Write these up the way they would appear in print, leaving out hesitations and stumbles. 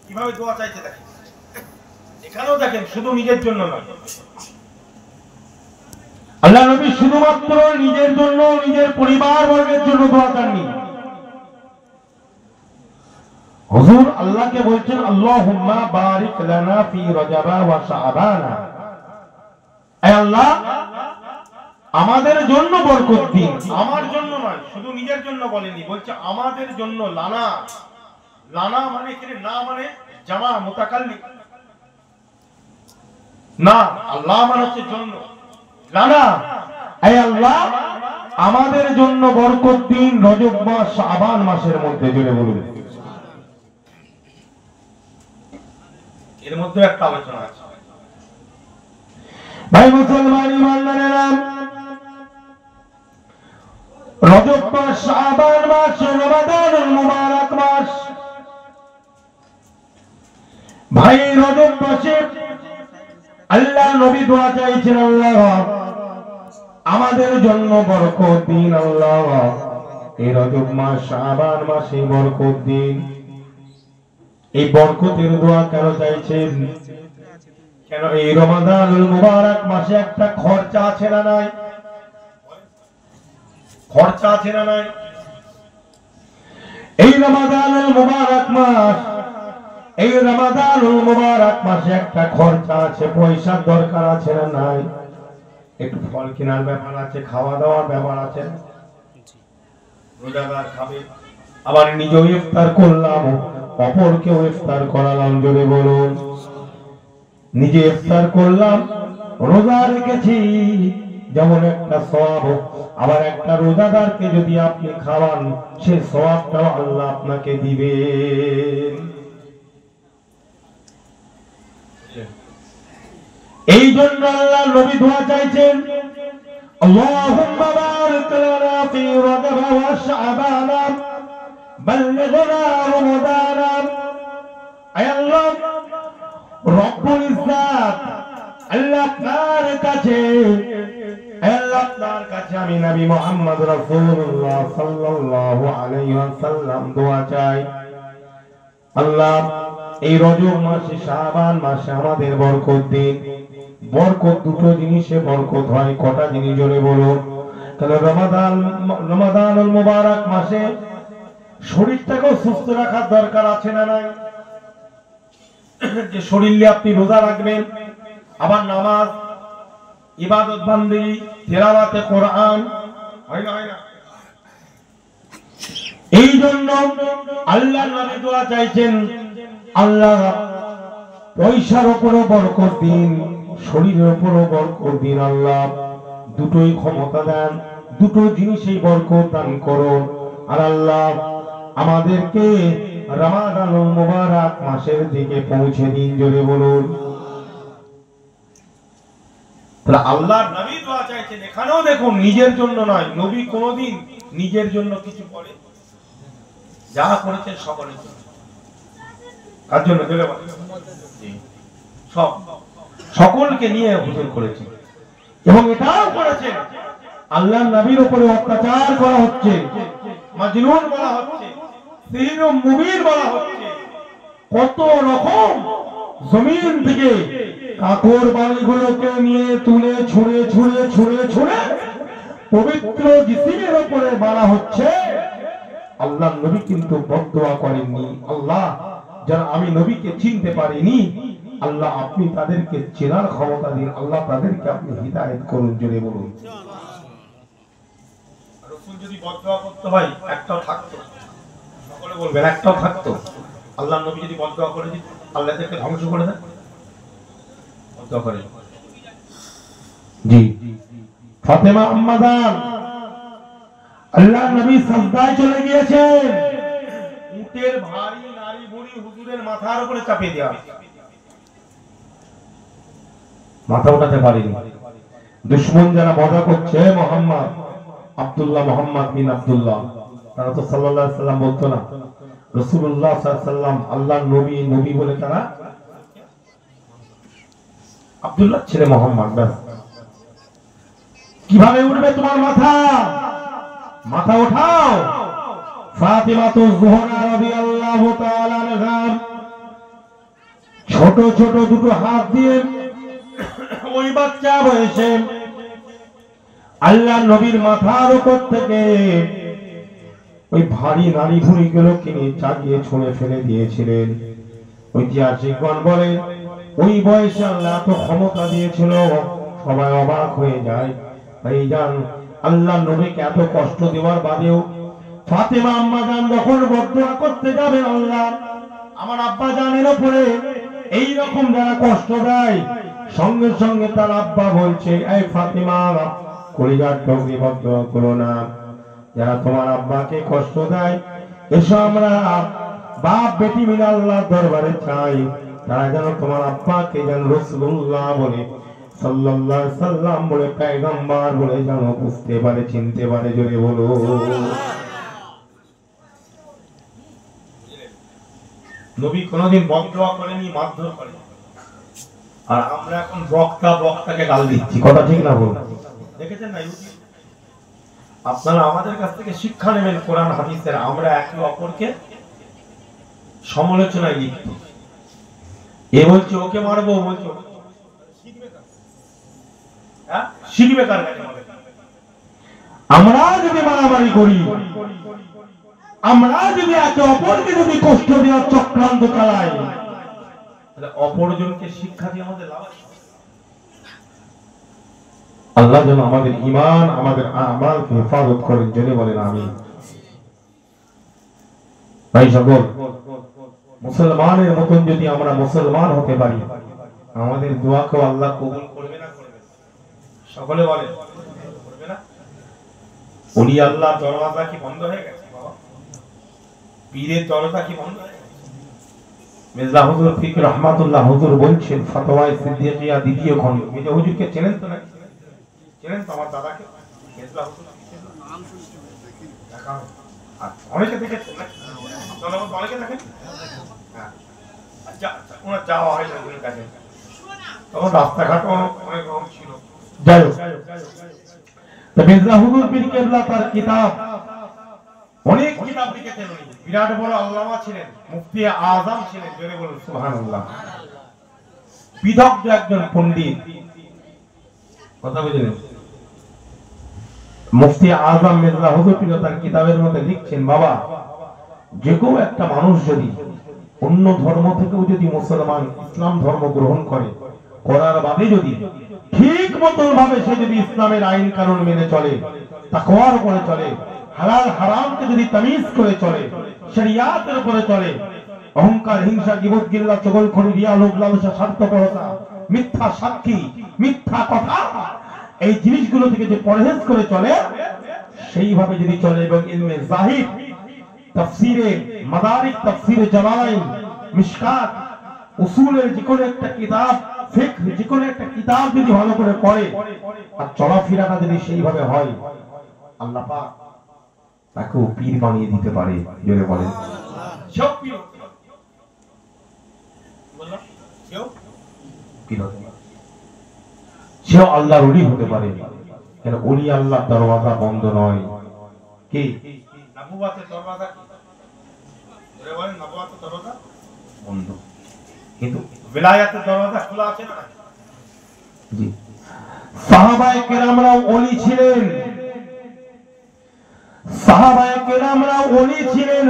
কিভাবে দোয়া চাইছে দেখেন, এখানেও দেখেন শুধু নিজের জন্য নয়, আল্লাহ নবী শুধুমাত্র নিজের জন্য নিজের পরিবার বর্গের জন্য দোয়া চাননি। হুজুর আল্লাহকে বলছেন আল্লাহুম্মা বারিক লানা ফি রজবা ওয়া শাবানা, হে আল্লাহ আমাদের জন্য বরকত দিন। আমার জন্য নয়, শুধু নিজের জন্য বলেনি, বলছে আমাদের জন্য। লানা, লানা মানে কি? না মানে জামা মুতাকাল্লিম না, আল্লাহ মানে হচ্ছে জন্য। লানা, হে আল্লাহ আমাদের জন্য বরকত দিন রজব মাস শাবান মাসের মধ্যে। জুড়ে বলুন। এর মধ্যে একটা আলোচনা আছে ভাই মুসলমান ইমানদারেরা। রজব মাস, শাবান মাস, রমাদানুল মুবারক মাস। ভাই রজব মাসে আল্লাহ নবী দোয়া চাইছেন, আল্লাহ আমাদের জন্য বরকত দিন। আল্লাহ এই রজব মাস শাবান মাসে বরকত দিন। এই বরকতের দোয়া কেন চাইছেন? কেন এই রমাদানুল মুবারক মাসে একটা খরচা আছে না নাই? খরচা আছে না নাই? এই রমাদানুল মুবারক মাস, এই রমাদানুল মুবারক মাসে একটা খরচা আছে, পয়সার দরকার আছে না নাই? একটু ফল কেনার ব্যাপার আছে, খাওয়া দাওয়ার ব্যাপার আছে। রোজাদার খাবে, আবার নিজেও ইফতার করলাম, অপরকেও ইফতার করালাম। জোরে বলুন। নিজে ইফতার করলাম, রোজা রেখেছি, যেমন একটা সওয়াব, আবার একটা রোজাদারকে যদি আপনি খাওয়ান, সেই সওয়াবটাও আল্লাহ আপনাকে দিবেন। এই জন্য আল্লাহ নবী দোয়া চাইছেন, আল্লাহুম্মা বারিক লানা ফি রজব ওয়া শাবান বাল্লিগনা রমাদান। আয় আল্লাহ রব্বুল ইজ্জাত, আল্লাহ আপনার কাছে, আল্লাহ আপনার কাছে আমি নবী মুহাম্মদ রাসূলুল্লাহ সাল্লাল্লাহু আলাইহি ওয়াসাল্লাম দোয়া চাই, আল্লাহ এই রজব মাসে শাবান মাসে আমাদের বরকত দিন। বরকত দুটো জিনিসে বরকত হয়। কটা জিনিস? জোরে বলুন। তাহলে রমাদানুল মুবারক মাসে শরীরটাকেও সুস্থ রাখার দরকার আছে না নাই? যে শরীর নিয়ে আপনি রোজা রাখবেন, আবার নামাজ, ইবাদত বান্দেগি, তিলাওয়াতে কোরআন হয় না? হয় না? এই জন্য আল্লাহ নবী দোয়া চাইছেন, আল্লাহ পয়সার উপরও বরকত দিন, শরীরের উপরও বরকত দিন। আল্লাহ দুটোই ক্ষমতা দেন, দুটো জিনিসেই বরকত দান করুন। আর আল্লাহ আমাদেরকে রমাদানুল মুবারক মাসের দিকে পৌঁছে দিন। জোরে বলুন। তাহলে আল্লাহর নবী দোয়া চাইছেন, এখানেও দেখুন নিজের জন্য নয়। নবী কোনদিন নিজের জন্য কিছু করে? যা করেছেন সকলের জন্য। কার জন্য? সব, সকলকে নিয়ে হুজুর করেছেন। এবং এটাও করেছেন, আল্লাহর নবীর উপরে অত্যাচার করা হচ্ছে, মাজনুন বলা হচ্ছে, সিহির মুবিন বলা হচ্ছে, কত রকম জমিন থেকে কাকর বাড়িগুলোকে নিয়ে তুলে ছুঁড়ে ছুঁড়ে ছুঁড়ে ছুঁড়ে পবিত্র জিসিমের উপরে মারা হচ্ছে। আল্লাহ নবী কিন্তু বদদোয়া করেননি, আল্লাহ যারা আমি নবীকে চিনতে পারিনি, আল্লাহ আপনি তাদেরকে চেনার ক্ষমতা দিন, আল্লাহ তাদেরকে আপনি হিদায়াত করুন। জোরে বলুন। রাসূল যদি বদদোয়া করতে হয় একটাও থাকতো, সকলে বলবেন একটাও থাকতো। আল্লাহ নবী যদি বদদোয়া করে দিত, আল্লাহ তাদেরকে ধ্বংস করে দেন, বদদোয়া করে। জি ফাতেমা আম্মাজান, আল্লাহ নবী সাজদায় চলে গিয়েছেন, উটের ভারী নারী বুড়ি হুজুরের মাথার উপরে চাপিয়ে দেওয়া, মাথা উঠাতে পারেনি। দুশমন যারা মজা করছে, মোহাম্মদ আব্দুল্লাহ, মোহাম্মদ বিন আব্দুল্লাহ, তারা তো সাল্লাল্লাহু আলাইহি সাল্লাম বলতো না, রাসূলুল্লাহ সাল্লাল্লাহু আলাইহি সাল্লাম আল্লাহর নবী নবী বলে তারা আব্দুল্লাহ ছেলে মোহাম্মদ। ব্যাস। কিভাবে উঠবে তোমার মাথা? মাথা উঠাও। ফাতিমাতুজ জোহরা রাদিয়াল্লাহু তাআলা আনহা ছোট ছোট দুটো হাত দিয়ে ওই বাচ্চা বয়সে আল্লাহ নবীর মাথার উপর থেকে ওই ভারী নারী ভুঁড়িগুলো কিনে চাগিয়ে ছুঁড়ে ফেলে দিয়েছিলেন। ঐতিহাসিকগণ বলে ওই বয়সে আল্লাহ তো ক্ষমতা দিয়েছিল, সবাই অবাক হয়ে যায়। ভাইজান, আল্লাহ নবীকে এত কষ্ট দেওয়ার বাদেও ফাতেমা আম্মা জান যখন বদদুয়া করতে যাবেন, আল্লাহ আমার আব্বা জানের উপরে এই রকম যারা কষ্ট দেয়, সঙ্গে সঙ্গে তার আব্বা বলছে, এই ফাতেমা কলিজার টুকরি বদদুয়া করো না, যারা তোমার আব্বাকে কষ্ট দেয় এসো আমরা বাপ বেটি মিলে আল্লাহর দরবারে চাই, তারা যেন তোমার আব্বাকে যেন রাসূলুল্লাহ বলে সাল্লাল্লাহু আলাইহি সাল্লাম বলে পয়গম্বর বলে যেন বুঝতে পারে, চিনতে পারে। জোরে বলো। নবী কোনদিন বদদুয়া করেনি, মারধর করেনি, আর আমরা এখন বক্তাকে গাল দিচ্ছি। কথা ঠিক না বল? দেখেছেন না? আপনারা আমাদের কাছ থেকে শিক্ষা নেবেন কোরআন হাদিসের, আমরা একে অপরকে সমালোচনায় লিপ্ত। এ বলছে ওকে মারবো, বলছে শিখবে কার কাছে? আমরা যদি মারামারি করি, আমরা যদি একে অপরকে যদি কষ্ট দেওয়ার চক্রান্ত চালাই, তাহলে অপরজনকে শিক্ষা দিয়ে আমাদের লাভ আছে? আল্লাহ যেন আমাদের ঈমান, আমাদের আমালকে হেফাজত করেন। জেনে বলেন আমিন। ভাই সকল, মুসলমানের মতন যদি আমরা মুসলমান হতে পারি, আমাদের দোয়াকেও আল্লাহ কবুল করবে না? করবে? সকলে বলে করবে না? ওলি আল্লাহ দরওয়াজা কি বন্ধ হয়ে গেছে বাবা? পীরের দরজা কি বন্ধ হয়ে গেছে? মির্জা হুজুর ফিকর রহমাতুল্লাহ হুজুর বলছেন ফতোয়ায়ে সিদ্দিকিয়া দ্বিতীয় খণ্ড। মির্জা হুজুরকে চেনেন তো নাকি? চেনেন তো আমার দাদাকে? মির্জা হুজুর নাম শুনছেন দেখি দেখা অনেকে দেখেছেন না? আপনারা অনেকে দেখেন? হ্যাঁ, আচ্ছা আচ্ছা, ওনার যাওয়া হয় না ওনার কাছে, তখন রাস্তাঘাট অনেক রকম ছিল। যাই হোক, তো মির্জা হুজুর পীর কেবলা তার কিতাব, অনেক কিতাব লিখেছেন উনি। বিরাট বড় আল্লামা ছিলেন, মুফতি আযম ছিলেন। জোরে বলুন সুবহানাল্লাহ। বিদগ্ধ একজন পণ্ডিত। কথা বুঝলেন? মুফতি আযম মির্জা হুজুর পীর তার কিতাবের মধ্যে লিখছেন, বাবা যে কেউ একটা মানুষ যদি অন্য ধর্ম থেকেও যদি মুসলমান ইসলাম ধর্ম গ্রহণ করে, করার বাদে যদি ঠিক মতন ভাবে সে যদি ইসলামের আইন কানুন মেনে চলে, তাকওয়ার উপরে চলে, হালাল হারামকে যদি তামিজ করে চলে, শরিয়াতের উপরে চলে, অহংকার, হিংসা, গীবত, গিল্লা, চগলখড়ি, রিয়া, লোভ, লালসা, স্বার্থপরতা, মিথ্যা সাক্ষী, মিথ্যা কথা, এই জিনিসগুলো থেকে যে পরহেজ করে চলে, সেইভাবে যদি চলে এবং ইলমে জাহিদ, তাফসীরে মাদারিক, তাফসীরে জালালাইন, মিশকাত, উসুলের যে কোনো একটা কিতাব, ফিকহ যে কোনো একটা কিতাব যদি ভালো করে পড়ে আর চলাফেরাটা যদি সেইভাবে হয়, আল্লাহ পাক তাকেও পীর বানিয়ে দিতে পারে। জোরে বলেন সব পীর বললাম, সেও আল্লাহর ওলি হতে পারে। কেন? ওলি আল্লাহর দরওয়াজা বন্ধ নয়। কি নবুয়তের দরওয়াজা? জোরে বলেন, নবুয়তের দরওয়াজা বন্ধ, কিন্তু বিলায়াতের দরওয়াজা খোলা আছে না? জি। সাহাবায়ে কেরামরা ওলি ছিলেন, সাহাবায়ে কেরামরা ওলি ছিলেন।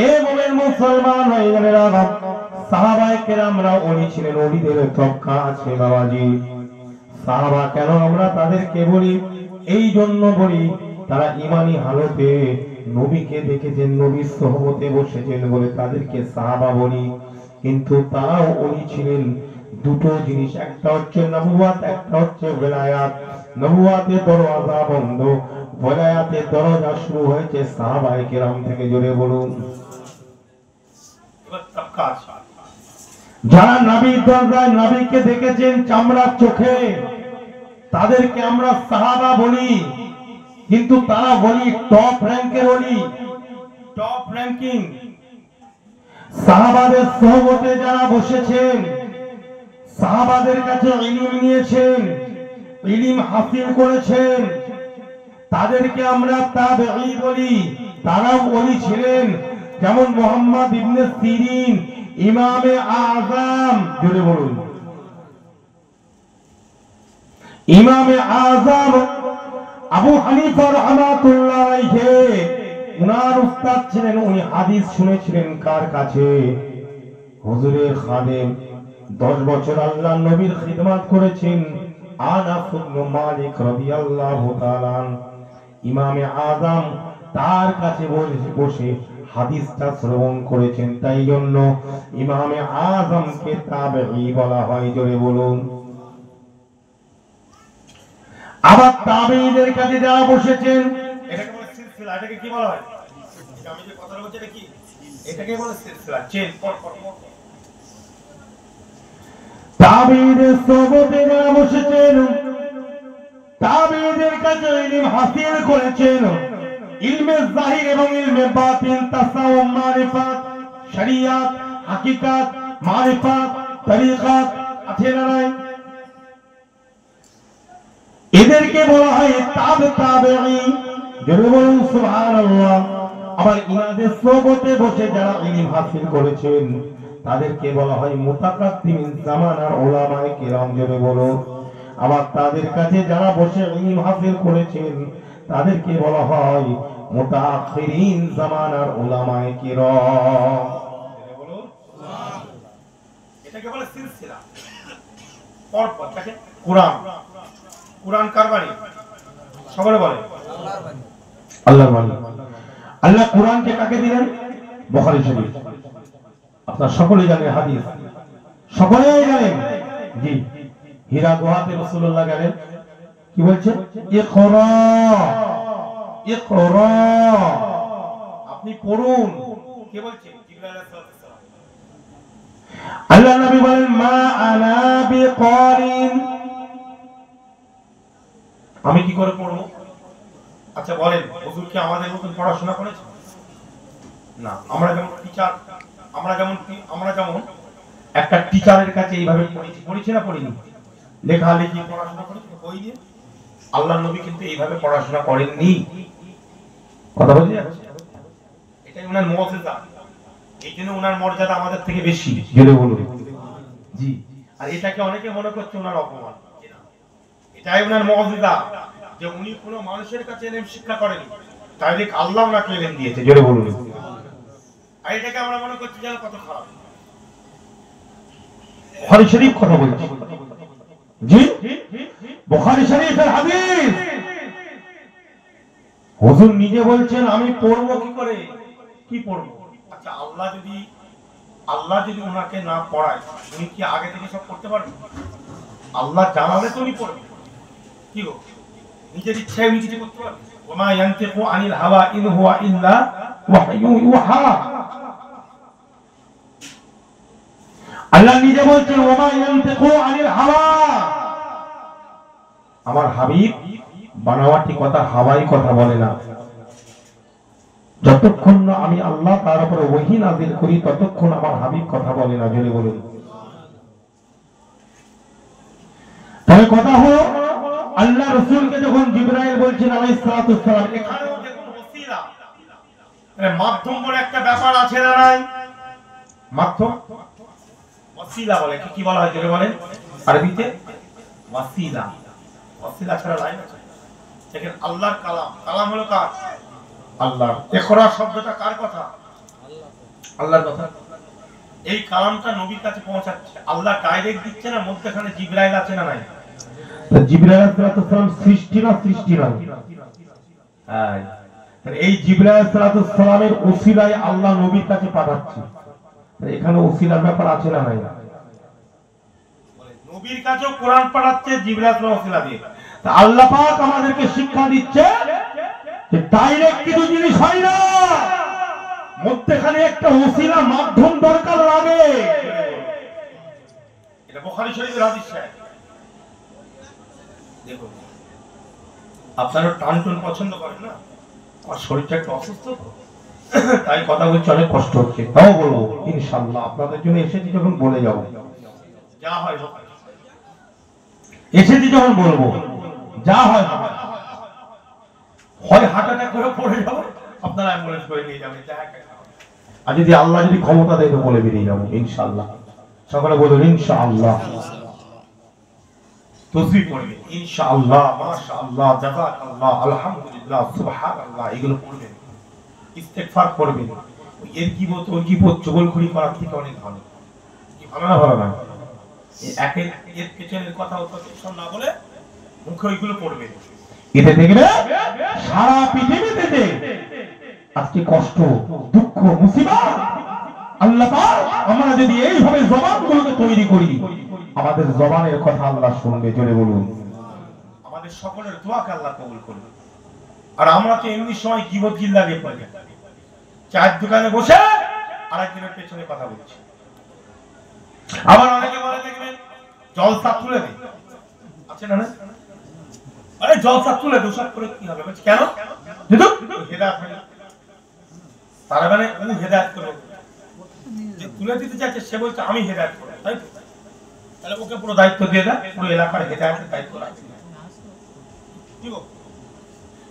এ মুমিন মুসলমান হয়ে যাবে রাখা, সাহাবায়ে কেরামরা ওলি ছিলেন। ওলিদের তবকা আছে বাবাজি। সাহাবা কেন আমরা তাদেরকে বলি? এই জন্য বলি, তারা ঈমানি হালতে নবীকে দেখেছেন, নবীর সোহবতে বসেছেন বলে তাদেরকে সাহাবা বলি। কিন্তু তারাও ওলি ছিলেন। দুটো জিনিস, একটা হচ্ছে নবুয়ত, একটা হচ্ছে বিলায়াত। নবুয়তের দরওয়াজা বন্ধ, বিলায়াতের দরজা শুরু হয়েছে সাহাবায়ে কেরাম থেকে। জোরে বলুন। এবার তবকা আছে, যারা নবীর দরজায় নবীকে দেখেছেন চামড়ার চোখে, তাদেরকে আমরা সাহাবা বলি। কিন্তু তারা বলি টপ র্যাঙ্কের ওলি, টপ র্যাঙ্কিং। সাহাবাদের সোহবতে যারা বসেছেন, সাহাবাদের কাছে ইলম নিয়েছেন, ইলম হাসিল করেছেন, তাদেরকে আমরা তাবেঈ বলি। তারাও ওলি ছিলেন, যেমন মুহাম্মদ ইবনে সিরিন, ইমামে আযম, জোরে বলুন, ইমামে আযম আবু হানিফা রাহমাতুল্লাহ আলাইহি, উনার উস্তাদ ছিলেন। উনি হাদিস শুনেছিলেন কার কাছে? হুজুরের খাদেম, 10 বছর আল্লাহর নবীর খিদমত করেছেন আনাস ইবনে মালিক রাদিয়াল্লাহু তাআলা। ইমামে আযম তার কাছে বসে হাদিসটা শ্রবণ করেছেন, তাই জন্য ইমামে আযমকে তাবেঈ বলা হয়। জোরে বলুন। আবার তাবেঈদের কাছে যারা বসেছেন, এটাকে বলে সিলসিলা। এটাকে কি বলা হয়? এটা আমি যে কথাটা বলছি, এটা কি? এটাকে বলে সিলসিলা, চেন। তাবেঈদের সোহবতে যারা বসেছেন, তাবেঈদের কাছে ইলম হাসিল করেছেন, ইলমে জাহির এবং ইলমে বাতিন, তাসাউফ, মারিফাত, শরিয়াত, হাকিকাত, মারিফাত, তরিকাত আছে না নাই? এদেরকে বলা হয় তাবেঈ। জোরে বলুন সুবহানাল্লাহ। আবার ইনাদের সোহবতে বসে যারা ইলম হাসিল করেছেন, তাদেরকে বলা হয় মুতাকাদ্দিমিন জামানার উলামায়ে কিরাম। জোরে বলুন। আবার তাদের কাছে যারা বসে ইলম হাসিল করেছেন, তাদেরকে বলা হয় মুতাআখিরিন জামানার উলামায়ে কিরাম। জোরে বলুন সুবহানাল্লাহ। এটাকে বলে সিলসিলা। পরপর দেখেন, কুরআন, কুরআন কার বাণী? সকলে বলে আল্লাহর বাণী। আল্লাহর বাণী। আল্লাহ কুরআনকে কাকে দিলেন? বুখারী শরীফ। আপনারা সকলেই জানেন হাদিস, সকলেই জানেন। জি, হীরা গুহাতে রাসূলুল্লাহ গেলেন, কি বলছেন? ইকরা, ইকরা, আপনি পড়ুন। কে বলছেন? জিবরাইল আলাইহিস সালাম। আল্লাহ নবী বলেন মা আনা বিকারিন, আমি কি করে পড়বো? আচ্ছা বলেন, হুজুর কি আমাদের মতন পড়াশোনা করেছে? না। আমরা যেমন টিচার, আমরা যেমন একটা টিচারের কাছে এইভাবে পড়েছি না পড়িনি? লেখালেখি পড়াশোনা করেছি বই দিয়ে। আল্লাহর নবী কিন্তু এইভাবে পড়াশোনা করেননি। কথা বলতে যাচ্ছে, এটাই ওনার মুআজিজা। এই জন্য ওনার মর্যাদা আমাদের থেকে বেশি। জোরে বলুন জি। আর এটাকে অনেকে মনে করছে ওনার অপমান। এটাই ওনার মুআজিজা, যে উনি কোনো মানুষের কাছে ইলম শিক্ষা করেনি, ডাইরেক্ট আল্লাহ ওনাকে ইলম দিয়েছে। জোরে বলুন। আর এটাকে আমরা মনে করছি যেন কত খারাপ। বুখারী শরীফ কথা বলছি জি, বুখারী শরীফের হাদিস। হুজুর নিজে বলছেন আমি পড়বো কি করে? কি পড়বো? আচ্ছা, আল্লাহ যদি ওনাকে না পড়ায়, উনি কি আগে থেকে সব করতে পারবেন? আল্লাহ জানালে তো উনি পড়বেন। কি গো, নিজের ইচ্ছায় উনি কিছু করতে পারবেন? ওমা ইয়ানতিকু আনিল হাওয়া ইন হুয়া ইল্লা ওয়াহয়ু ইউহা। আল্লাহ নিজে বলছেন ওমা ইয়ানতিকু আনিল হাওয়া, আমার হাবিব বানাওয়াটি কথা, হাওয়াই কথা বলে না। যতক্ষণ না আমি আল্লাহ তার উপরে ওহী নাযিল করি, ততক্ষণ আমার হাবিব কথা বলে না। জোরে বলুন। তাহলে কথা হলো, আল্লাহ রাসূলকে যখন জিবরাইল বলছেন আলাইহিস সালাতু ওয়াস সালাম, এখানেও দেখুন ওসিলা, মানে মাধ্যম বলে একটা ব্যাপার আছে না নাই? মাধ্যম, ওসিলা বলে। কি বলা হয়? জোরে বলেন আরবিতে ওসিলা। ওসিলা ছাড়া লাইন আছে? দেখেন আল্লাহর কালাম, কালাম হলো কার? আল্লাহর। ইকরা শব্দটা কার কথা? আল্লাহর কথা। এই কালামটা নবীর কাছে পৌঁছাচ্ছে, আল্লাহ ডাইরেক্ট দিচ্ছে না, মধ্যখানে জিবরাইল আছে না নাই? জিবরাইল আলাইহিস সালাম সৃষ্টি না সৃষ্টি নয়? হ্যাঁ, এই জিবরাইল আলাইহিস সালামের ওসিলায় আল্লাহ নবীর কাছে পাঠাচ্ছে। এখানে ওসিলার ব্যাপার আছে না নাই? নবীর কাছেও কোরআন পাঠাচ্ছে জিবরাইল আলাইহিস ওসিলা দিয়ে। তা আল্লাহ পাক আমাদেরকে শিক্ষা দিচ্ছে যে ডাইরেক্ট কিছু জিনিস হয় না, মধ্যখানে একটা ওসিলা, মাধ্যম দরকার লাগে। এটা বুখারী শরীফের হাদিস। দেখুন, আপনারা টান টুন পছন্দ করেন না? আমার শরীরটা একটু অসুস্থ, তাই কথা বলছি, অনেক কষ্ট হচ্ছে। তাও বলবো ইনশাআল্লাহ, আপনাদের জন্য এসেছি যখন বলে যাব, যা হয় এসেছি যখন বলবো, যা হয়। হয় হার্ট অ্যাটাক করে পড়ে যাবো, আপনারা অ্যাম্বুলেন্স করে নিয়ে যাবেন, আর যদি আল্লাহ যদি ক্ষমতা দেয় তো বলে বেরিয়ে যাবো ইনশাআল্লাহ। সকলে বলুন ইনশাআল্লাহ। তসবিহ পড়বেন ইনশাআল্লাহ, মাশাআল্লাহ, জাযাকাল্লাহ, আলহামদুলিল্লাহ, সুবহানাল্লাহ, এগুলো পড়বেন। ইস্তেগফার করবেন। এর গীবত ওর গীবত চুগলখড়ি করার থেকে অনেক ভালো। কি ভালো না ভালো না? একের এর পেছনের কথা সব না বলে মুখে ওইগুলো পড়বেন। এতে দেখবে সারা পৃথিবীতে আজকে কষ্ট, দুঃখ, মুসিবত, আল্লাহ পাক আমরা যদি এইভাবে জবানগুলোকে তৈরি করি, আমাদের জবানের কথা আল্লাহ শুনবে। জোরে বলুন। আমাদের সকলের দোয়াকে আল্লাহ কবুল করবে। আর আমরা তো এমনি সময় গীবত গিল্লা দিয়ে পড়ে যাই, চায়ের দোকানে বসে আরেকজনের পেছনে কথা বলছি। আবার অনেকে বলে দেখবেন জলসা তুলে দেয়, আছে না? আরে জলসা তুলে দোষাপ করে কি হবে? কেন? হেদায়েত হয় না। তার মানে ও হেদায়েত করবে, যে তুলে দিতে চাইছে সে বলছে আমি হেদায়েত করব, তাই তো? তাহলে ওকে পুরো দায়িত্ব দিয়ে দেয়, পুরো এলাকার হেদায়েতের দায়িত্ব রাখছে। ঠিক আছে?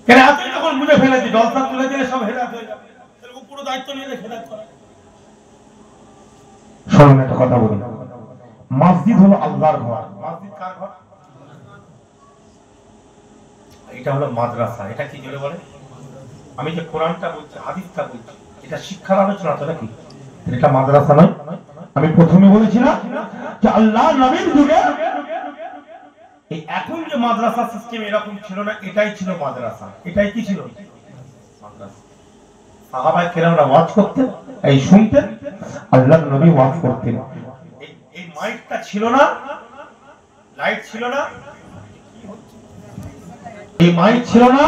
কেন আপনি যখন বুঝে ফেলেছি জলসা তুলে দিলে সব হেদায়েত হয়ে যাবে, তাহলে ও পুরো দায়িত্ব নিয়ে হেদায়েত করে। শুনুন একটা কথা বলি, মসজিদ হলো আল্লাহর ঘর। মসজিদ কার ঘর? এটা হলো মাদ্রাসা। এটা কি জোরে বলে? আমি যে কোরআনটা বলছি, হাদিসটা বলছি, এটা শিক্ষার আলোচনা তো নাকি? এটা মাদ্রাসা নয়? আমি প্রথমে বলেছিলাম যে আল্লাহর নবীর যুগে এই এখন যে মাদ্রাসা সিস্টেম এরকম ছিল না, এটাই ছিল মাদ্রাসা। এটাই কি ছিল? মাদ্রাসা। সাহাবায়ে কেরামরা ওয়াজ করতেন, এই শুনতেন, আল্লাহর নবী ওয়াজ করতেন। এই মাইকটা ছিল না, লাইট ছিল না, এই মাইক ছিল না,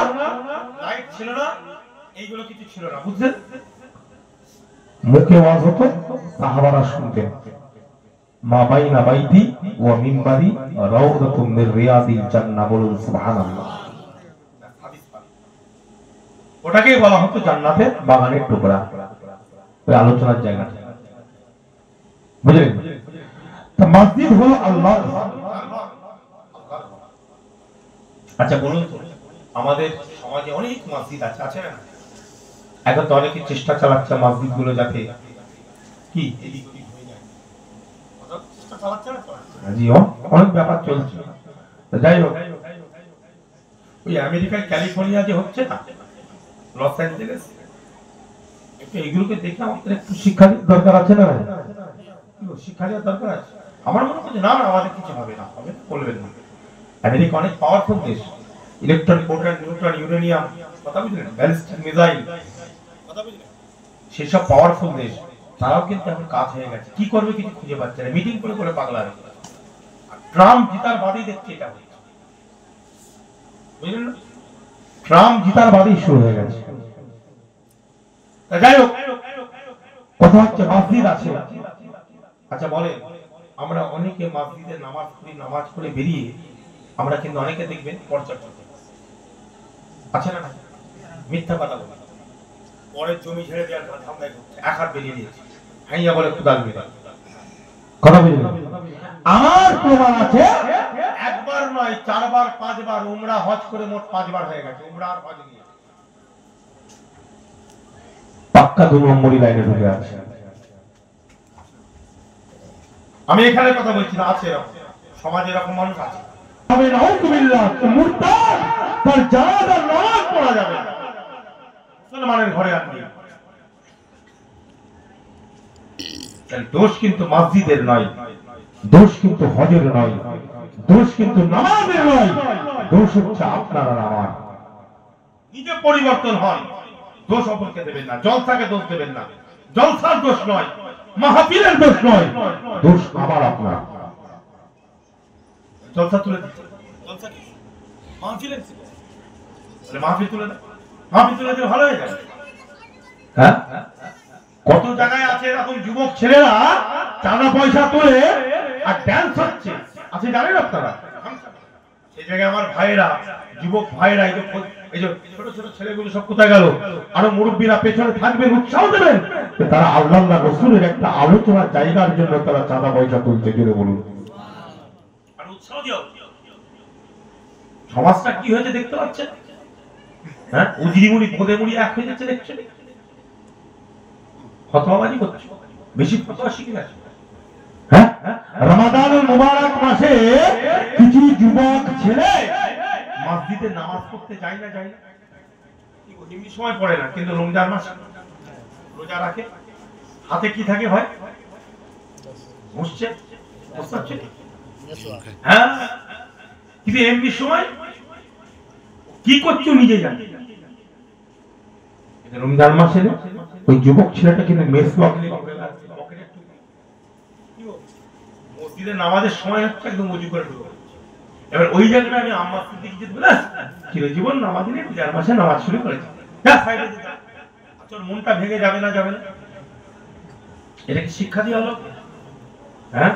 লাইট ছিল না, এইগুলো কিছু ছিল না, বুঝলেন? মুখে ওয়াজ হতো, সাহাবারা শুনতেন। মা বাইনা বাইতি ওয়া মিনবারি রাউদাতুম মির রিয়াদিল জান্নাহ, বলুন সুবহানাল্লাহ। ওটাকেই বলা হতো জান্নাতের বাগানের টুকরা, ওই আলোচনার জায়গা, বুঝলেন? তো মসজিদ হলো আল্লাহর ঘর। আচ্ছা বলুন তো, আমাদের সমাজে অনেক মসজিদ আছে, আছে না? এখন তো অনেকে চেষ্টা চালাচ্ছে মসজিদ গুলো যাতে কি এদিক ওদিক হয়ে যায়, চেষ্টা চালাচ্ছে না তো? জি, অনেক ব্যাপার চলছে। যাই হোক, ওই আমেরিকায় ক্যালিফোর্নিয়া যে হচ্ছে না, লস অ্যাঞ্জেলেস, একটু এগুলোকে দেখে আমাদের একটু শিক্ষা দরকার আছে না? শিক্ষা দেওয়ার দরকার আছে। আমার মনে হচ্ছে না, আমাদের কিছু হবে না, হবে বলবেন না। আমেরিকা অনেক পাওয়ারফুল দেশ, ইলেকট্রন, প্রোটন, নিউট্রন, ইউরেনিয়াম, কথা বুঝলেন, ব্যালিস্টিক মিসাইল, কথা বুঝলেন, সেসব পাওয়ারফুল দেশ। তারাও কিন্তু এখন কাজ হয়ে গেছে, কি করবে কিছু খুঁজে পাচ্ছে না, মিটিং করে করে পাগলা হয়ে গেছে। ট্রাম্প জিতার বাদেই দেখছি এটা হচ্ছে, বুঝলেন না? ট্রাম্প জিতার বাদেই শুরু হয়ে গেছে। যাই হোক, কথা হচ্ছে মসজিদ আছে। আচ্ছা বলেন, আমরা অনেকে মসজিদে নামাজ পড়ি, নামাজ পড়ে বেরিয়ে আমরা কিন্তু অনেকে দেখবেন পরচর্চা করি, আছে না? মিথ্যা কথা বলে পরের জমি ছেড়ে দেওয়ার ধান্দায় করছে, এক হাত বেরিয়ে নিয়েছে, হাইয়া বলে কুদাল মেরে কথা বুঝলেন? আমার প্রমাণ আছে, একবার নয়, 4 বার 5 বার উমরা হজ করে মোট 5 বার হয়ে গেছে। উমরা আর হজ নিয়ে পাক্কা 2 নম্বরই লাইনে ঢুকে আছে। আমি এখানে কথা বলছি না, আছে এরকম সমাজে, এরকম মানুষ আছে। তবে নাউযুবিল্লাহ, মুরতাদ তার জানাজার নামাজ পড়া যাবে না, মুসলমানের ঘরে আর নেই। তাহলে দোষ কিন্তু মসজিদের নয়, দোষ কিন্তু হজের নয়, দোষ কিন্তু নামাজের নয়, দোষ হচ্ছে আপনার আর আমার। নিজে পরিবর্তন হন, দোষ অপরকে দেবেন না, জলসাকে দোষ দেবেন না। জলসার দোষ নয়, মাহফিলের দোষ নয়, দোষ আমার আপনার। জলসা তুলে দিচ্ছে, জলসা কি মাহফিলের ছিল, তাহলে মাহফিল তুলে দাও, মাহফিল তুলে দিলে ভালো হয়ে যাবে। হ্যাঁ, কত জায়গায় আছে এরকম যুবক ছেলেরা চাঁদা পয়সা তুলে আর ড্যান্স হচ্ছে, আছে জানেন আপনারা? সেই জায়গায় আমার ভাইয়েরা, যুবক ভাইয়েরা, এই যে ছোট ছোট ছেলেগুলো সব কোথায় গেল? আরো মুরব্বীরা পেছনে থাকবেন, উৎসাহ দেবেন, তারা আল্লাহ রাসূলের একটা আলোচনার জায়গার জন্য তারা চাঁদা পয়সা তুলছে। জোরে বলুন, আর উৎসাহ দিও। সমাজটা কি হয়েছে দেখতে পাচ্ছেন? হ্যাঁ, উজরি মুড়ি ভোদে মুড়ি এক হয়ে যাচ্ছে দেখছো, ফতোয়াবাজি করছো, বেশি ফতোয়া শিখে গেছো। হ্যাঁ, রমাদানুল মুবারক মাসে কিছু যুবক ছেলে মসজিদে নামাজ পড়তে যায় না, এমনি সময় পড়ে না, কিন্তু রমজান মাস রোজা রাখে, হাতে কি থাকে ভাই, বসছে, হ্যাঁ, কিন্তু এমনি সময় কি করছো নিজে জানে। রমজান মাসে ওই যুবক ছেলেটা কিন্তু মসজিদে নামাজের সময় হচ্ছে, একদম উজু করে ঢুকে। এবার ওই জায়গাটা আমি আম্মার দিকে যেতে বলে চিরজীবন নামাজ নিয়ে 4 মাসে নামাজ শুরু করেছি, তোর মনটা ভেঙে যাবে না, যাবে না, এটা কি শিক্ষা দিয়ে হলো? হ্যাঁ,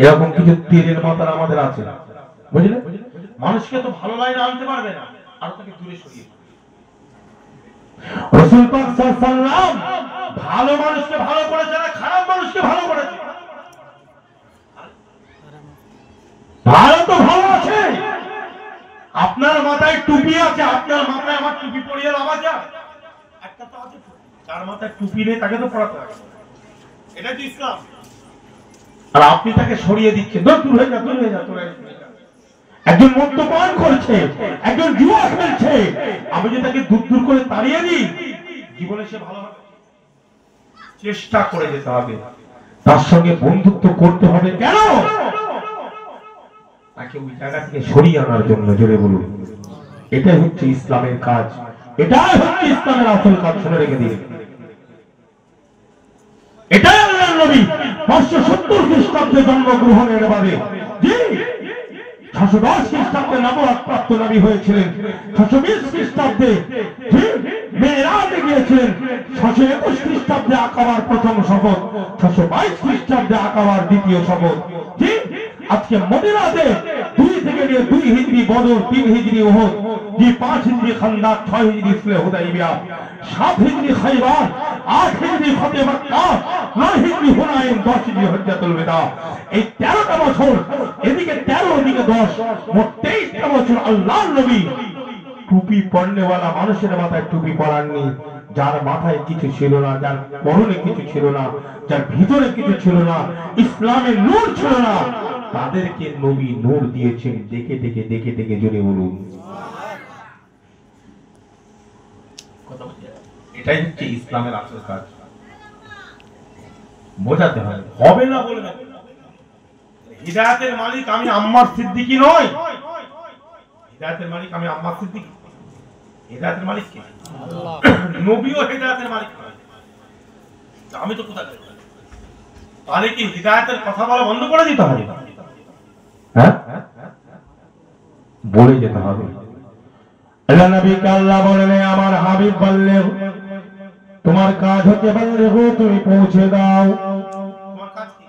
এরকম কিছু তীরের মাথার আমাদের আছে, বুঝলে? মানুষকে তো ভালো লাইনে আনতে পারবে না, আর তাকে দূরে সরিয়ে। রাসূল পাক সাল্লাল্লাহু আলাইহি ওয়াসাল্লাম ভালো মানুষকে ভালো করেছে না খারাপ মানুষকে ভালো করেছে? ভালো তো ভালো আছে, আপনার মাথায় টুপি আছে, আপনার মাথায় আমার টুপি পরিয়ে লাভ আছে? একটা তো আছে যার মাথায় টুপি নেই, তাকে তো পড়াতে হবে, এটা তো ইসলাম। আর আপনি তাকে সরিয়ে দিচ্ছেন, দূর হয়ে যা, দূর হয়ে যা, তোরা। একজন মদ্যপান করছে, একজন জুয়া খেলছে, আমি যদি তাকে দূর দূর করে তাড়িয়ে দিই, জীবনে সে ভালো হবে? চেষ্টা করে যেতে হবে, তার সঙ্গে বন্ধুত্ব করতে হবে। কেন? তাকে ওই জায়গা থেকে সরিয়ে আনার জন্য। জোরে বলুন, এটাই হচ্ছে ইসলামের কাজ, এটাই হচ্ছে ইসলামের আসল কাজ। শুনে রেখে দিন, এটাই আল্লাহর নবী 570 খ্রিস্টাব্দে জন্মগ্রহণের বাদে, জি 610 খ্রিস্টাব্দে নবুয়ত প্রাপ্ত নবী হয়েছিলেন, 620 খ্রিস্টাব্দে মেরাজে গিয়েছিলেন, 621 খ্রিস্টাব্দে আকাবার প্রথম শপথ, 622 খ্রিস্টাব্দে আকাবার দ্বিতীয় শপথ। জি আজকে মদিনাতে 2 থেকে নিয়ে 2 হিজরি বদর, 3 হিজরি উহুদ, জি 5 হিজরি খান্দাক, 6 হিজরি সুলহ হুদাইবিয়া, 7 হিজরি খায়বার, 8 হিজরি ফতে মক্কা, 9 হিজরি হুনাইন, 10 হিজরি হজ্জাতুল বিদা। এই 13টা বছর, এদিকে 13 ওদিকে 10, মোট 23টা বছর আল্লাহর নবী টুপি পরনেওয়ালা মানুষের মাথায় টুপি পরাননি। যার মাথায় কিছু ছিল না, যার পরনে কিছু ছিল না, যার ভিতরে কিছু ছিল না, ইসলামের নূর ছিল না, তাদেরকে নবী নূর দিয়েছেন। দেখে দেখে দেখে দেখে জোরে বলুন, এটাই হচ্ছে ইসলামের আসল কাজ। বোঝাতে হবে, হবে না বলবে। হিদায়াতের মালিক আমি আম্মার সিদ্দিকী নই, হিদায়াতের মালিক আমি আম্মার সিদ্দিকী। হিদায়াতের মালিক কে? আল্লাহ। নবীও হিদায়াতের মালিক নয়, আমি তো কোথায়? তাহলে কি হিদায়াতের কথা বলা বন্ধ করে দিতে হবে? হ্যাঁ, বলে যেতে হবে। আল্লাহ নবীকে আল্লাহ বলেন, আমার হাবিব বললেন তোমার কাজ হচ্ছে বললেগো, তুমি পৌঁছে দাও। তোমার কাজ কি?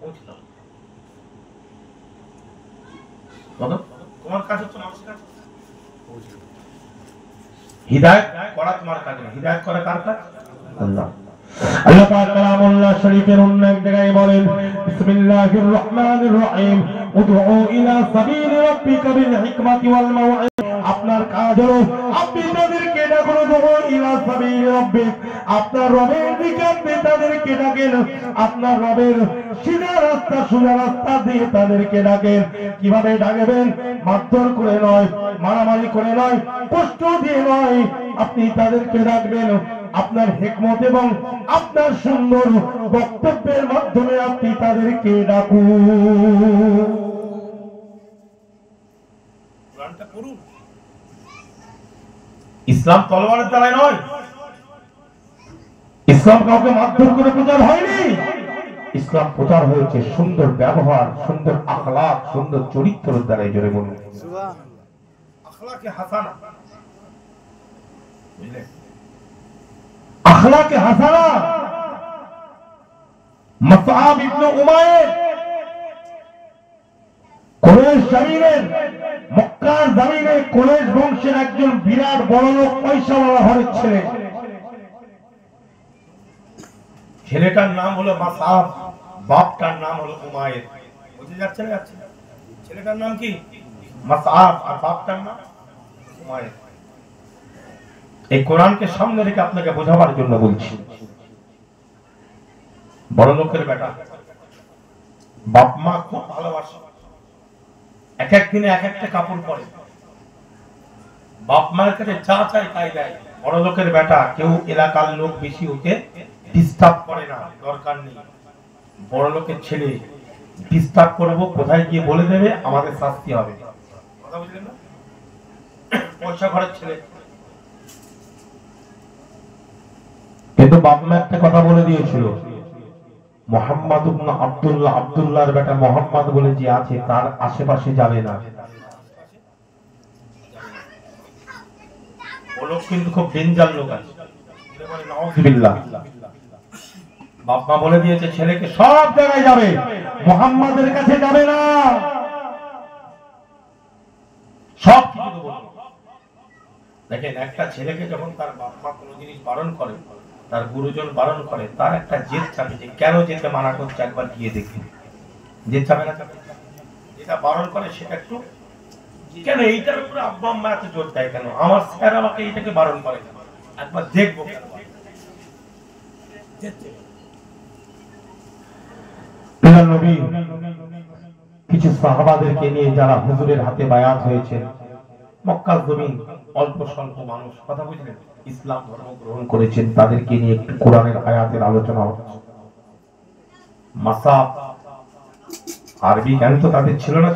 পৌঁছে দাও। বলো, তোমার কাজ হচ্ছে মানুষের কাজ পৌঁছে দাও। হিদায়াত করা তোমার কাজ না, হিদায়াত করা কার কাজ? আল্লাহ। আল্লাহ পাক কালামুল্লাহ শরীফের অন্য এক জায়গায় বলেন, বিসমিল্লাহির রহমানির রহিম, উদউ ইলা সাবিলি রাব্বিকা বিল হিকমাতি ওয়াল মাউইযা। আপনার কাজ হলো আপনি তাদেরকে ডাকুন, উদউ ইলা সাবিলি রাব্বিক, আপনার রবের দিকে আপনি তাদেরকে ডাকেন, আপনার রবের সিধা রাস্তা, সোজা রাস্তা দিয়ে তাদেরকে ডাকেন। কিভাবে ডাকবেন? মারধর করে নয়, মারামারি করে নয়, কষ্ট দিয়ে নয়, আপনি তাদেরকে ডাকবেন আপনার হিকমত এবং আপনার সুন্দর বক্তব্যের মাধ্যমে আপনি তাদেরকে ডাকুন। কোরআনটা পড়ুন। ইসলাম তলোয়ারের দ্বারা নয়, ইসলাম কাউকে মারধর করে প্রচার হয়নি। ইসলাম প্রচার হয়েছে সুন্দর ব্যবহার, সুন্দর আখলাক, সুন্দর চরিত্রের দ্বারা। জোরে বলুন সুবহানাল্লাহ। আখলাকে হাসানা, বুঝলেন? আখলাকে হাসানা। মুসআব ইবনে উমাইর কুরাইশ জমিনের, মক্কার জমিনে কুরাইশ বংশের একজন বিরাট বড় লোক, পয়সাওয়ালা ঘরের ছেলে। ছেলেটার নাম হলো মুসআব, বাপটার নাম হলো উমাইর। বুঝে যাচ্ছে না? যাচ্ছে। ছেলেটার নাম কি? মুসআব আর বাপটার নাম উমাইর। এই কোরআনকে সামনে রেখে আপনাকে বোঝাবার জন্য বলছি। বড় লোকের বেটা, বাপ মা খুব ভালোবাসে, এক এক দিনে এক একটা কাপড় পরে, বাপ মায়ের কাছে যা চাই তাই দেয়। বড় লোকের বেটা, কেউ এলাকার লোক বেশি ওকে ডিস্টার্ব করে না, দরকার নেই। বড় লোকের ছেলে ডিস্টার্ব করবো, কোথায় গিয়ে বলে দেবে, আমাদের শাস্তি হবে। কথা বুঝলেন না? পয়সা ঘরের ছেলে, কিন্তু বাপ মা একটা কথা বলে দিয়েছিল, মোহাম্মদ ইবনে আব্দুল্লাহ, আব্দুল্লাহর বেটা মোহাম্মদ বলে যে আছে তার আশেপাশে যাবে না। ও লোক কিন্তু খুব ডেঞ্জার লোক আছে। নাউযুবিল্লাহ। বাপ মা বলে দিয়েছে ছেলেকে সব জায়গায় যাবে, মোহাম্মদের কাছে যাবে না। সব কিছু বলবো। দেখেন, একটা ছেলেকে যখন তার বাপ মা কোনো জিনিস বারণ করে, তার গুরুজন বারণ করে, তার একটা জেদ চাপে যে কেন যেতে মানা করছে, একবার গিয়ে দেখি। জেদ চাপে না? যেটা বারণ করে সেটা একটু, কেন এইটার উপরে আব্বা আম্মা এত জোর দেয় কেন, আমার স্যার আমাকে এইটাকে বারণ করে, একবার দেখবো। নবী কিছু সাহাবাদেরকে নিয়ে যারা হুজুরের হাতে বায়াত হয়েছে, মক্কার জমিন অল্প স্বল্প মানুষ, কথা বুঝলেন, ইসলাম ধর্ম গ্রহণ করেছেন, তাদেরকে নিয়ে একটু কোরআনের আয়াতের আলোচনা হচ্ছে। মাসাব আরবি জ্ঞান তো তাদের ছিল না,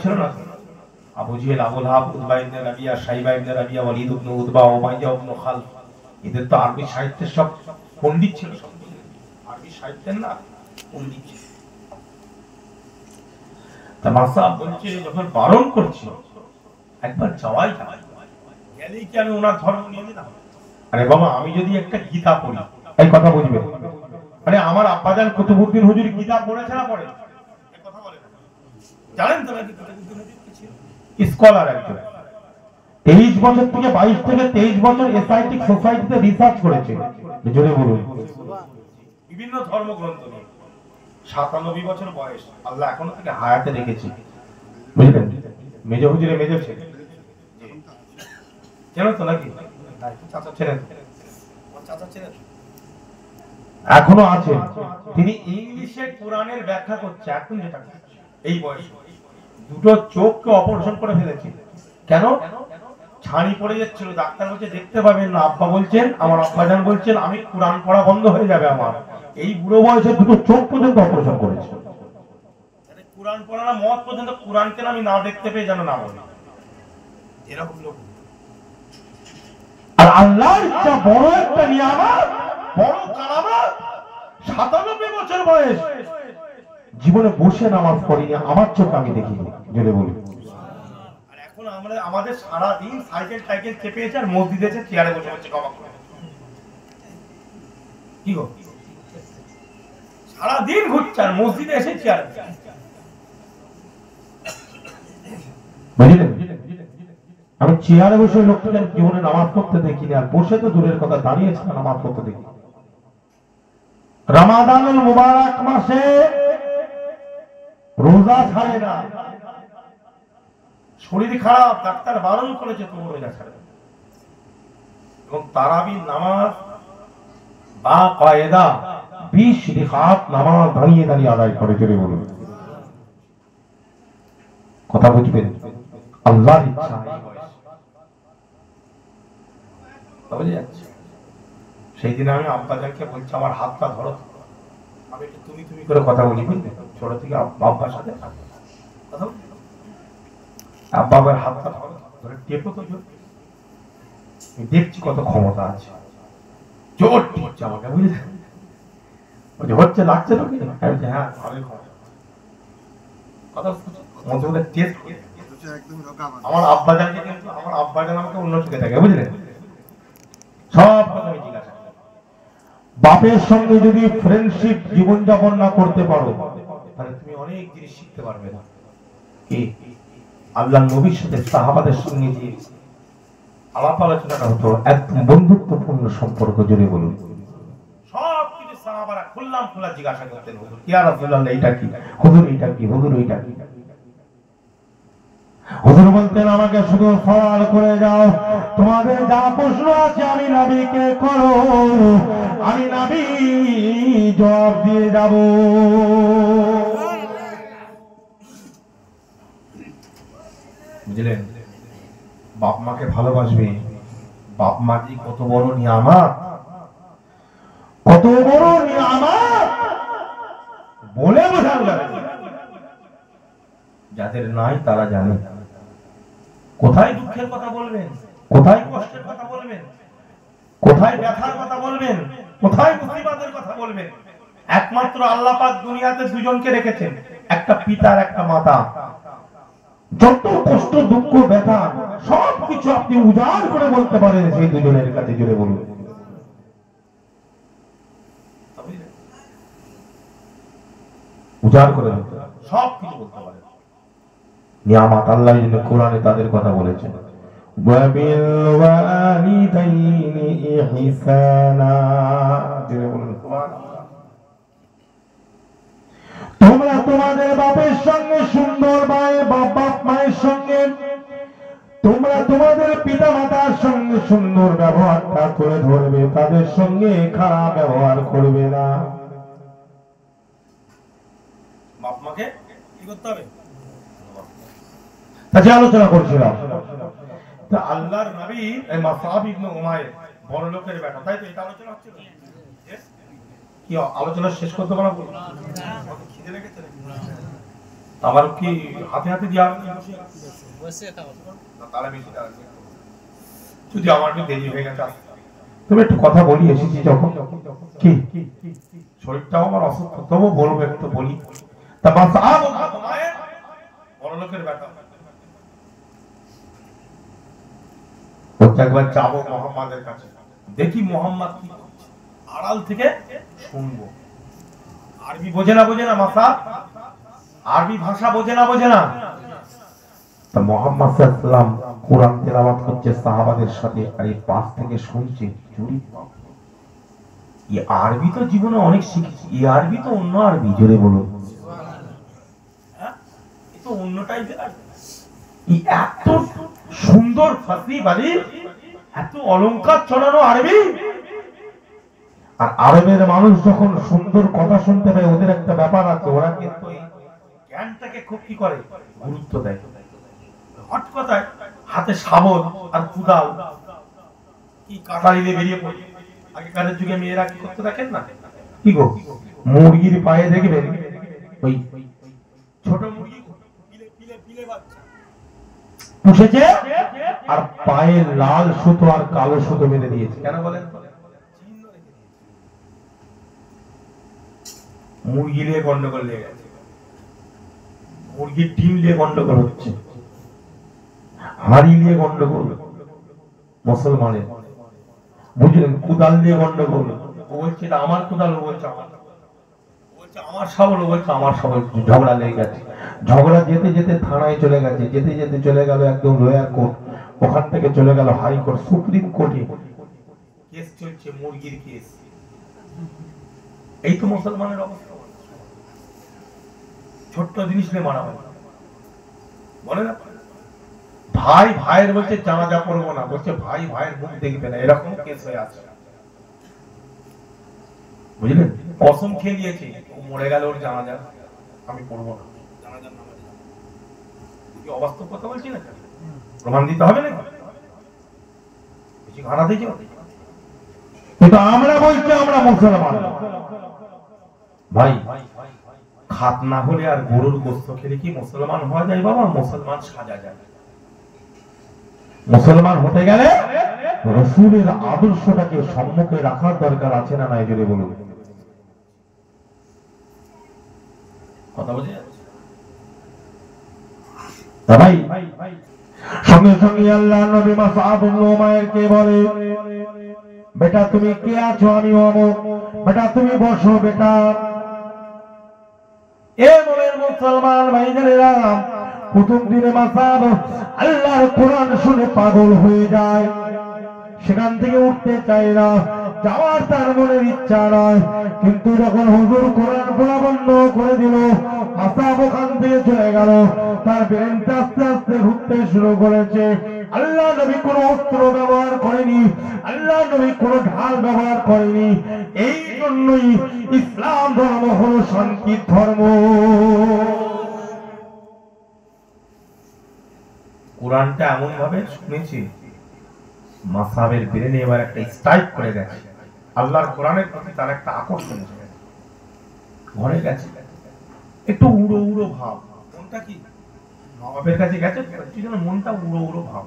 আবু জেহেল, আবু লাহাব, উতবা ইবনে রাবিয়া, শাইবা ইবনে রাবিয়া, ওয়ালিদ ইবনে উতবা, উমাইয়া ইবনে খালফ, এদের তো আরবি সাহিত্যের সব পণ্ডিত ছিল, সব আরবি সাহিত্যের না পণ্ডিত ছিল। তা মাসাব বলছে যখন বারণ করছে একবার যাওয়াই যায়, গেলেই কি আমি ওনার ধর্ম নিয়ে নিলাম? আরে বাবা, আমি যদি একটা গীতা পড়ি, এই কথা বুঝবে, মানে আমার আব্বাজান কুতুবউদ্দিন হুজুর গীতা পড়েছে না পড়ে? এই কথা বলে না, জানেন তো নাকি কুতুবউদ্দিন হুজুর কি ছিল? স্কলার একজন, 23 বছর থেকে 22 থেকে 23 বছর এসআইটিক সোসাইটিতে রিসার্চ করেছে। জোরে বলুন। বিভিন্ন ধর্মগ্রন্থ নিয়ে 97 বছর বয়স, আল্লাহ এখনো তাকে হায়াতে রেখেছে, বুঝলেন? মেজ হুজুরে মেজ ছেলে, জানো তো নাকি? চাচা ছেলে, চাচা ছেলে এখনো আছে। তিনি ইংলিশে কোরআনের ব্যাখ্যা করছে এখন, যেটা এই বয়সে দুটো চোখকে অপারেশন করে ফেলেছে। কেন? ছানি পড়ে যাচ্ছিল, ডাক্তার বলছে দেখতে পাবেন না। আব্বা বলছেন, আমার আব্বাজান বলছেন, আমি কোরআন পড়া বন্ধ হয়ে যাবে আমার। এই বুড়ো বয়সে দুটো চোখ পর্যন্ত অপারেশন করেছে। কোরআন পড়া না, মত পর্যন্ত কোরআনকে আমি না দেখতে পেয়ে যেন না বলি, এরকম লোক। আর আল্লাহর ইচ্ছা বড় একটা নিয়ামত, বড় কারামত, 97 বছর বয়স, জীবনে বসে নামাজ পড়িনি, আমার চোখ আমি দেখিনি, জেনে বলি। আর এখন আমরা আমাদের সারা দিন সাইকেল চেপে আর মসজিদে এসে চেয়ারে বসে বসে কমা করে, কি গো, সারা দিন ঘুরছে আর মসজিদে এসে চেয়ারে, বুঝলেন? আমি চেয়ারে বসে লোকটা জীবনে নামাজ পড়তে দেখিনি, আর বসে তো দূরের কথা, দাঁড়িয়েছে নামাজ পড়তে দেখি। রমাদানুল মুবারক মাসে রোজা ছাড়ে না, শরীর খারাপ, ডাক্তার বারণ করেছে তবু রোজা ছাড়ে না। এবং তারাবির নামাজ বা কায়দা 20 রাকাত নামাজ দাঁড়িয়ে দাঁড়িয়ে আদায় করে, জোরে বলুন। কথা বুঝবেন? আল্লাহর ইচ্ছা সেই দিন আমি আব্বাজানকে বলছি, আমার হাতটা ধরো, আমি একটু তুমি তুমি করে কথা বলি, বুঝলে? ছোট থেকে আব্বার সাথে আব্বার হাতটা ধরে টেপো তো, দেখছি কত ক্ষমতা আছে, জোর টিপছে আমাকে, বুঝলে? হচ্ছে, লাগছে তো? হ্যাঁ, ভালোই ক্ষমতা। কথা টেস্ট আমার আব্বাজানকে, কিন্তু আমার আব্বাজান আমাকে অন্য চোখে থাকে, বুঝলেন? সব কথা আমি জিজ্ঞাসা। বাপের সঙ্গে যদি ফ্রেন্ডশিপ জীবনযাপন না করতে পারো, তাহলে তুমি অনেক জিনিস শিখতে পারবে না। কি আল্লাহ নবীর সাথে সাহাবাদের সঙ্গে যে আলাপ আলোচনাটা হতো, একদম বন্ধুত্বপূর্ণ সম্পর্ক, জুড়ে বলুন। সব কিছু সাহাবারা খুললাম খোলা জিজ্ঞাসা করতেন, হুজুর ইয়া রাসূলুল্লাহ এইটা কি, হুজুর এইটা কি, হুজুর এইটা কি। হুজুর বলতেন আমাকে শুধু সওয়াল করে যাও, তোমাদের যা প্রশ্ন আছে আমি নবীকে করো, আমি নবী জবাব দিয়ে যাব। বুঝলেন? বাপ মাকে ভালোবাসবে, বাপ মা কি কত বড় নিয়ামত, কত বড় নিয়ামত বলে বোঝানো যাবে না। যাদের নাই তারা জানে কোথায় দুঃখের কথা বলবেন, কোথায় কষ্টের কথা বলবেন, কোথায় ব্যথার কথা বলবেন, কোথায় মুসিবতের কথা বলবেন। একমাত্র আল্লাহ পাক দুনিয়াতে দুজনকে রেখেছেন, একটা পিতা আর একটা মাতা। যত কষ্ট দুঃখ ব্যথা সবকিছু আপনি উজাড় করে বলতে পারেন সেই দুজনের কাছে, জুড়ে বলুন। উজাড় করে সবকিছু বলতে পারেন। নিয়ামত আল্লাহ কোরআনে তাদের কথা বলেছেন, ওয়াবিল ওয়ালিদাইনি ইহসানা, জুড়ে বলুন সুবহানাল্লাহ। তোমরা তোমাদের বাপের সঙ্গে সুন্দর বাপ মায়ের সঙ্গে, তোমরা তোমাদের পিতা মাতার সঙ্গে সুন্দর ব্যবহারটা করে ধরবে, তাদের সঙ্গে খারাপ ব্যবহার করবে না। বাপ মাকে কি করতে হবে? আচ্ছা, আলোচনা করছিলাম তা আল্লাহর নবী মাসআব ইবনে উমাইর বড় লোকের বেটা, তাই তো এটা আলোচনা হচ্ছে। কি আলোচনা শেষ করতে পারা বল? খিদে লেগেছে আমার, কি হাতে হাতে দিয়া বসে খাও না, তাহলে বেশি টাকা যদি আমার একটু দেরি হয়ে গেছে। তুমি একটু কথা বলি, এসেছি যখন, কি শরীরটাও আমার অসুস্থ, তবু বলবো একটু বলি। তা মাসআব উমাইর বড় লোকের বেটা, একবার যাবো মুহাম্মাদের কাছে, দেখি মুহাম্মদ কি আড়াল থেকে শুনবো। আরবি বোঝে না মাসআব, আরবি ভাষা বোঝে না। তা মুহাম্মদ সাল্লাল্লাহু আলাইহি ওয়াসাল্লাম কোরআন তেলাওয়াত করছে সাহাবাদের সাথে, আর এই পাশ থেকে শুনছে। এই আরবি তো জীবনে অনেক শিখেছি, এই আরবি তো অন্য আরবি, জোরে বলুন হ্যাঁ, এই তো অন্য টাইপের আরবি। এই এত সুন্দর ফাসি বালিগ, এত অলংকার ছড়ানো আরবি। আর আরবের মানুষ যখন সুন্দর কথা শুনতে পায়, ওদের একটা ব্যাপার আছে, ওরা কিন্তু এই জ্ঞানটাকে খুব কি করে, গুরুত্ব দেয়। হট কথায় হাতে শাবল আর কুদাল, কি কাটারি দিয়ে বেরিয়ে পড়ে। আগেকার যুগে মেয়েরা কি করতে দেখেন না, কি গো, মুরগির পায়ে দেখবেন ওই ছোট মুরগি পিলে বাচ্চা পুষেছে, আর পায়ে লাল সুতো আর কালো সুতো বেঁধে দিয়েছে। কেন বলেন? মুরগি নিয়ে গন্ডগোল লেগে গেছে, মুরগির ডিম নিয়ে গন্ডগোল হচ্ছে, হাড়ি নিয়ে গন্ডগোল মুসলমানের, বুঝলেন, কুদাল নিয়ে গন্ডগোল। ও বলছে এটা আমার কুদাল, ও বলছে আমার শাবল, ও বলছে আমার শাবল। ঝগড়া লেগে গেছে, ঝগড়া যেতে যেতে থানায় চলে গেছে, যেতে যেতে চলে গেল একদম লোয়ার কোর্ট, ওখান থেকে চলে গেল হাইকোর্ট, সুপ্রিম কোর্টে কেস চলছে, মুরগির কেস। এই তো মুসলমানের অবস্থা, ছোট্ট জিনিস নিয়ে মারা হয়। বলে না ভাই ভাইয়ের বলছে জানাজা পড়বো না, বলছে ভাই ভাইয়ের মুখ দেখবে না, এরকম কেস হয়ে আছে। বুঝলেন, কসম খেয়ে নিয়েছে, ও মরে গেল ওর জানাজা আমি পড়বো না, জানাজার নামাজ। কি অবাস্তব কথা বলছি না, প্রমাণ দিতে হবে না, বেশি ঘাড়া দিয়েছে। কিন্তু আমরা বলছি আমরা মুসলমান। ভাই খাত না হলে আর গরুর গোশত খেলে কি মুসলমান হওয়া যায়? বাবা, মুসলমান সাজা যায়। মুসলমান হতে গেলে রাসূলের আদর্শটাকে সম্মুখে রাখার দরকার আছে না নাই, জোরে বলুন। কথা বুঝে যাচ্ছে? ভাই সঙ্গে সঙ্গে আল্লাহ নবী মাসআব ইবনে উমাইরকে বলে, বেটা তুমি কে আছো? আমি অমুক। বেটা তুমি বসো। বেটা এ মোমেন মুসলমান ভাইজানেরা, প্রথম দিনে মাসআব আল্লাহর কোরআন শুনে পাগল হয়ে যায়, সেখান থেকে উঠতে চায় না। যাওয়ার তার মনের ইচ্ছা নয়, কিন্তু যখন হুজুর কোরআন পড়া বন্ধ করে দিল, মাসাব ওখান থেকে চলে গেল, তার ব্রেনটা আস্তে আস্তে ঘুরতে শুরু করেছে। আল্লাহ নবী কোনো অস্ত্র ব্যবহার করেনি, আল্লাহ নবী কোনো ঢাল ব্যবহার করেনি। এই জন্যই ইসলাম ধর্ম হলো শান্তির ধর্ম। কোরআনটা এমন ভাবে শুনেছি, মাসাবের ব্রেনে এবার একটা স্ট্রাইক করে গেছে, আল্লাহর কোরআনের প্রতি তার একটা আকর্ষণ এসে গেছে, ঘরে গেছে একটু উড়ো উড়ো ভাব। মনটা কি মা বাপের কাছে গেছে, মনটা উড়ো উড়ো ভাব।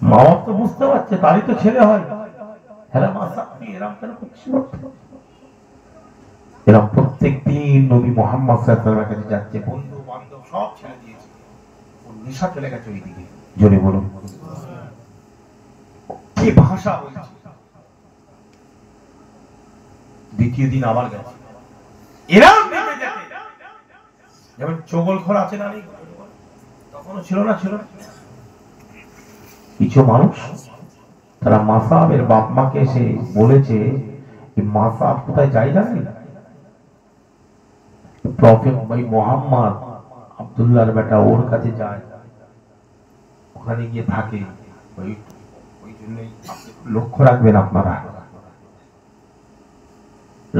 মা বাপ তো বুঝতে পারছে তারই তো ছেলে হয়, হ্যাঁ মাসাব তুই এরকম কেন করছিস? এরা প্রত্যেকদিন নবী মুহাম্মদ সাল্লাল্লাহু আলাইহি ওয়াসাল্লামের কাছে যাচ্ছে, বন্ধু বান্ধব সব ছেড়ে দিয়েছে, ওর নেশা চলে গেছে ওই দিকে। জোরে বলুন কি ভাষা বলছে। দ্বিতীয় দিন আবার গেছে, এরাম নেমে যেতে, যেমন চগলখোর আছে না, তখনও ছিল না, ছিল কিছু মানুষ তারা মাসাবের বাপ মাকে এসে বলেছে, মাসাব কোথায় যাই জানেন? প্রফেট ভাই মোহাম্মদ আব্দুল্লাহর বেটা ওর কাছে যায়, ওখানে গিয়ে থাকে। ওই জন্যই লক্ষ্য রাখবেন আপনারা।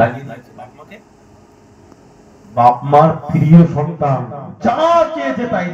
লাগিয়ে দিয়েছে বাপ মাকে, বাপ মার প্রিয় সন্তান যা চেয়েছে তাই